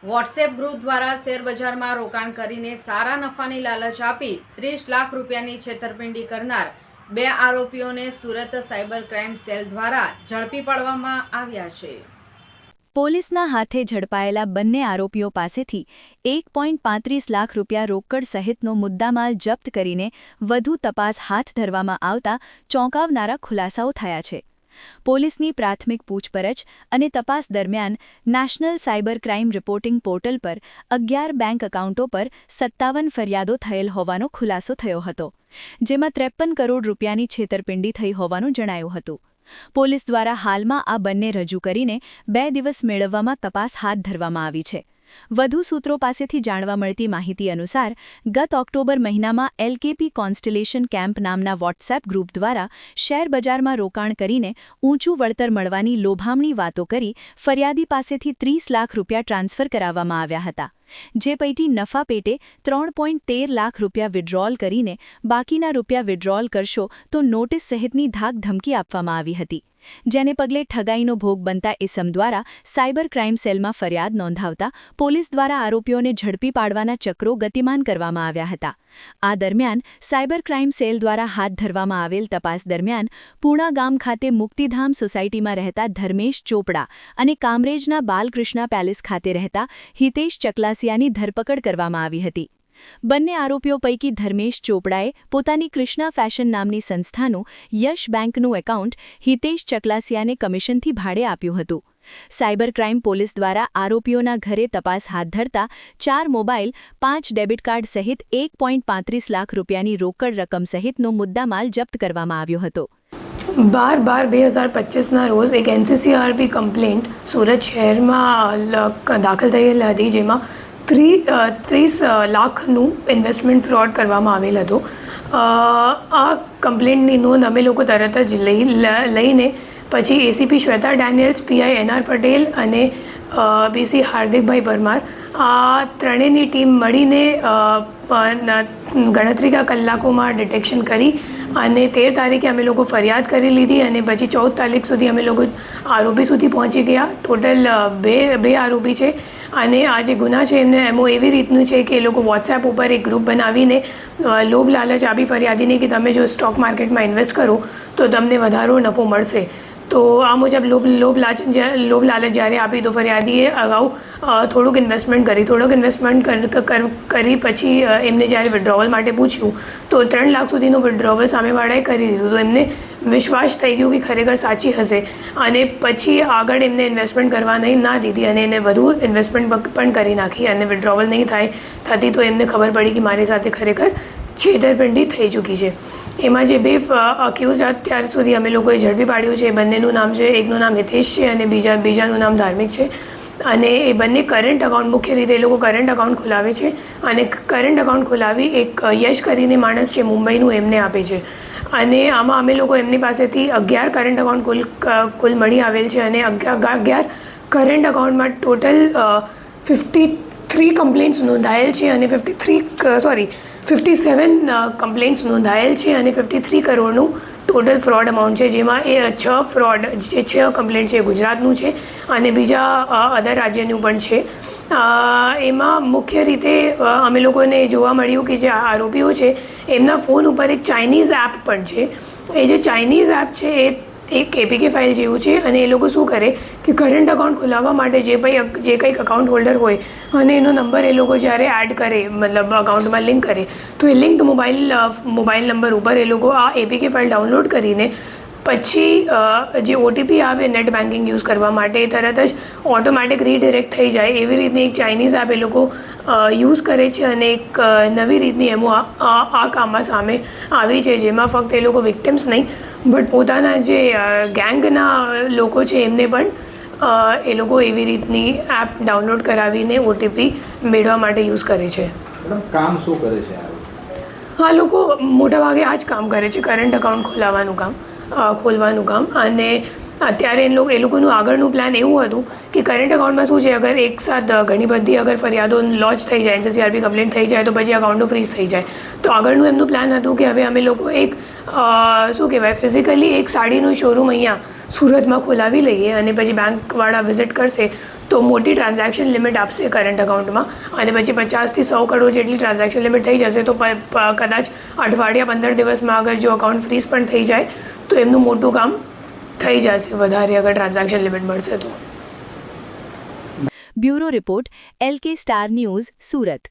WhatsApp group દ્વારા શેરબજારમાં રોકાણ કરીને સારા નફાની લાલચ આપી 30 લાખ રૂપિયાની છેતરપિંડી કરનાર 2 આરોપીઓને સુરત સાયબર ક્રાઇમ સેલ દ્વારા ઝડપી પાડવામાં આવ્યા છે। પોલીસના હાથે ઝડપાયેલા બંને આરોપીઓ પાસેથી 1.35 લાખ રૂપિયા રોકડ સહિતનો મુદ્દામાલ જપ્ત કરીને વધુ તપાસ હાથ ધરવામાં આવતા ચોંકાવનારા ખુલાસાઓ થયા છે। પોલીસની પ્રાથમિક પૂછપરછ અને તપાસ દરમિયાન national cyber crime reporting portal પર 11 બેંક એકાઉન્ટો પર 57 ફરિયાદો થયેલ હોવાનો ખુલાસો થયો હતો, જેમાં 53 કરોડ રૂપિયાની છેતરપિંડી થઈ હોવાનું જણાયું હતું। પોલીસ દ્વારા હાલમાં આ બંને રજૂ કરીને 2 દિવસ મેળવવામાં તપાસ હાથ ધરવામાં આવી છે। વધુ સૂત્રો પાસેથી જાણવા મળતી માહિતી અનુસાર ગત ઓક્ટોબર મહિનામાં એલકેપી કોન્સ્ટેલેશન કેમ્પ નામના વોટ્સએપ ગ્રુપ દ્વારા શેરબજારમાં રોકાણ કરીને ઊંચું વળતર મળવાની લોભામણી વાતો કરી ફરિયાદી પાસેથી 30 લાખ રૂપિયા ટ્રાન્સફર કરાવવામાં આવ્યા હતા, જે પૈકી નફા પેટે 3.13 લાખ રૂપિયા વિડ્રોલ કરીને બાકીના રૂપિયા વિડ્રોલ કરશો તો નોટિસ સહિતની ધાક ધમકી આપવામાં આવી હતી, જેને પગલે ઠગાઈનો ભોગ બનતા ઇસમ દ્વારા સાયબર ક્રાઇમ સેલમાં ફરિયાદ નોંધાવતા પોલીસ દ્વારા આરોપીઓને ઝડપી પાડવાના ચક્રો ગતિમાન કરવામાં આવ્યા હતા। આ દરમિયાન સાયબર ક્રાઇમ સેલ દ્વારા હાથ ધરવામાં આવેલ તપાસ દરમિયાન પૂણા ગામ ખાતે મુક્તિધામ સોસાયટીમાં રહેતા ધર્મેશ ચોપડા અને કામરેજના બાલકૃષ્ણા પેલેસ ખાતે રહેતા હિતેશ ચકલાસિયાની ધરપકડ કરવામાં આવી હતી। બંને આરોપીઓ પૈકી ધર્મેશ ચોપડાએ પોતાની કૃષ્ણા ફેશન નામની સંસ્થાનું યશ બેંકનું એકાઉન્ટ હિતેશ ચકલાસિયાને કમિશનથી ભાડે આપ્યું હતું। સાયબર ક્રાઇમ પોલીસ દ્વારા આરોપીઓના ઘરે તપાસ હાથ ધરતા 4 મોબાઈલ, 5 ડેબિટ કાર્ડ સહિત 1.35 લાખ રૂપિયાની રોકડ રકમ સહિતનો મુદ્દામાલ જપ્ત કરવામાં આવ્યો હતો। 12/12/2025ના રોજ એક એનસીસીઆરપી કમ્પ્લેન્ટ સુરત શહેરમાં દાખલ થયેલ હતી, જેમાં 30 લાખનું ઇન્વેસ્ટમેન્ટ ફ્રોડ કરવામાં આવેલ હતો। આ કમ્પ્લેન્ટની નોંધ અમે લોકો તરત જ લઈને પછી ACP Shweta Daniels, PI NR Patel અને પીસી હાર્દિકભાઈ પરમાર આ ત્રણેયની ટીમ મળીને ગણતરીના કલાકોમાં ડિટેક્શન કરી અને 13 તારીખે અમે લોકો ફરિયાદ કરી લીધી અને પછી 14 તારીખ સુધી અમે લોકો આરોપી સુધી પહોંચી ગયા। ટોટલ બે આરોપી છે અને આ જે ગુના છે એમને એમો એવી રીતનું છે કે એ લોકો વોટ્સએપ ઉપર એક ગ્રુપ બનાવીને લોભ લાલચ આપી ફરિયાદીને કે તમે જો સ્ટોક માર્કેટમાં ઇન્વેસ્ટ કરો તો તમને વધારો નફો મળશે। તો આ મુજબ લોભ લાલચ જ્યારે આપી તો ફરિયાદીએ અગાઉ થોડુંક ઇન્વેસ્ટમેન્ટ કરી પછી એમને જ્યારે વિડ્રોવલ માટે પૂછ્યું તો 3 લાખ સુધીનું વિડ્રોવલ સામેવાળાએ કરી દીધું, તો એમને વિશ્વાસ થઈ ગયો કે ખરેખર સાચી હશે અને પછી આગળ એમને ઇન્વેસ્ટમેન્ટ કરવા ના દીધી અને એને વધુ ઇન્વેસ્ટમેન્ટ પણ કરી નાખી અને વિડ્રોવલ નહીં થતી તો એમને ખબર પડી કે મારી સાથે ખરેખર છેતરપિંડી થઈ ચૂકી છે। એમાં જે 2 અક્યુઝ અત્યાર સુધી અમે લોકોએ ઝડપી પાડ્યું છે, બંનેનું નામ છે, એકનું નામ હિતેશ છે અને બીજાનું નામ ધાર્મિક છે અને એ બંને કરંટ અકાઉન્ટ, મુખ્ય રીતે એ લોકો કરંટ અકાઉન્ટ ખોલાવે છે અને કરંટ અકાઉન્ટ ખોલાવી એક યશ કરીને માણસ છે મુંબઈનું એમને આપે છે અને આમાં અમે લોકો એમની પાસેથી 11 કરંટ અકાઉન્ટ કુલ મળી આવેલ છે અને 11 કરંટ અકાઉન્ટમાં ટોટલ 53 કમ્પ્લેન્ટ્સ નોંધાયેલ છે અને 57 કમ્પ્લેન્ટ્સ નોંધાયેલ છે અને 53 કરોડનું ટોટલ ફ્રોડ અમાઉન્ટ છે, જેમાં એ 6 કમ્પ્લેન્ટ છે ગુજરાતનું છે અને બીજા અધર રાજ્યનું પણ છે। એમાં મુખ્ય રીતે અમે લોકોને જોવા મળ્યું કે જે આરોપીઓ છે એમના ફોન ઉપર એક ચાઇનીઝ એપ પણ છે। એ જે ચાઇનીઝ એપ છે એ એક એપીકે ફાઇલ જેવું છે અને એ લોકો શું કરે કે કરંટ અકાઉન્ટ ખોલાવવા માટે જે કંઈક અકાઉન્ટ હોલ્ડર હોય અને એનો નંબર એ લોકો જ્યારે એડ કરે, મતલબ અકાઉન્ટમાં લિંક કરે તો એ લિંક્ડ મોબાઈલ નંબર ઉપર એ લોકો આ એપીકે ફાઇલ ડાઉનલોડ કરીને પછી જે ઓટીપી આવે નેટ બેન્કિંગ યુઝ કરવા માટે એ તરત જ ઓટોમેટિક રીડિરેક્ટ થઈ જાય એવી રીતની એક ચાઇનીઝ એપ એ લોકો યુઝ કરે છે અને એક નવી રીતની એમો આ કામમાં સામે આવી છે, જેમાં ફક્ત એ લોકો વિક્ટિમ્સ નહીં બટ પોતાના જે ગેંગના લોકો છે એમને પણ એ લોકો એવી રીતની એપ ડાઉનલોડ કરાવીને ઓટીપી મેળવવા માટે યુઝ કરે છે। કામ શું કરે છે આ લોકો મોટાભાગે આ જ કામ કરે છે, કરંટ અકાઉન્ટ ખોલવાનું કામ અને અત્યારે એ લોકોનું આગળનું પ્લાન એવું હતું કે કરંટ અકાઉન્ટમાં શું છે, અગર એકસાથ ઘણી બધી અગર ફરિયાદો લોન્ચ થઈ જાય, એનસીસીઆરપી કમ્પ્લેન્ટ થઈ જાય તો પછી અકાઉન્ટો ફ્રીઝ થઈ જાય, તો આગળનું એમનું પ્લાન હતું કે હવે અમે લોકો એક શું કહેવાય ફિઝિકલી એક સાડીનું શોરૂમ અહીંયા સુરતમાં ખોલાવી લઈએ અને પછી બેંકવાળા વિઝિટ કરશે તો મોટી ટ્રાન્ઝેક્શન લિમિટ આપશે કરંટ અકાઉન્ટમાં અને પછી 50 થી 100 કરોડ જેટલી ટ્રાન્ઝેક્શન લિમિટ થઈ જશે તો કદાચ અઠવાડિયા 15 દિવસમાં અગર જો અકાઉન્ટ ફ્રીઝ પણ થઈ જાય તો એમનું મોટું કામ થઈ જશે વધારે અગર ટ્રાન્ઝેક્શન લિમિટ મળશે તો. Bureau report LK star news Surat.